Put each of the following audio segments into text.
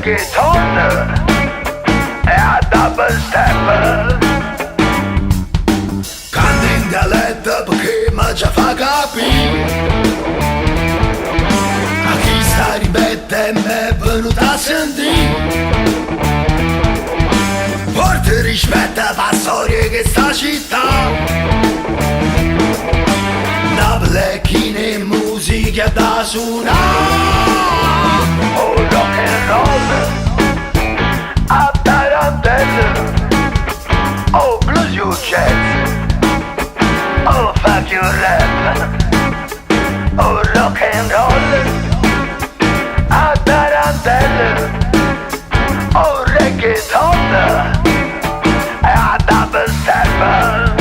reggaeton e a double step. Canto in dialetto perché mi già fa capire a chi sta ripetendo è venuta a sentire. Porta rispetto alla storia che sta città, da blecchine e musica da suonare. Oh rock and roll, a tarantelle, oh blues you jazz, oh fuck you rap. Oh rock and roll, a tarantelle, oh reggaeton e a double step.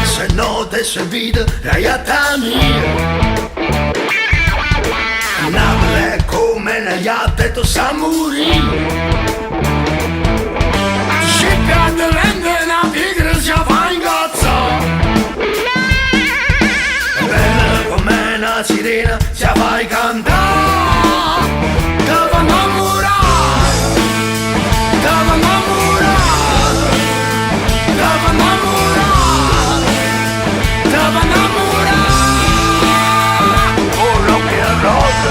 Se note se vide raiata mia, Napoli come negli altri tu sa morire. Scippia di vende una pigra si fa incazzare, bella come una sirena si fa cantare. Te fa innamorare, te fa innamorare, te fa innamorare. Oh rock and roll,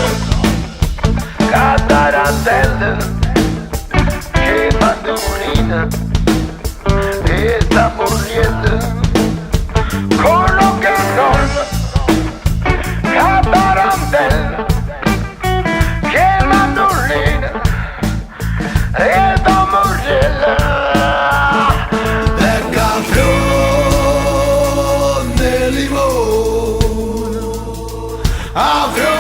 catarantelle, che mandolina, e sta morendo. Con rock and roll, catarantelle, che mandolina, e sta morendo. Afro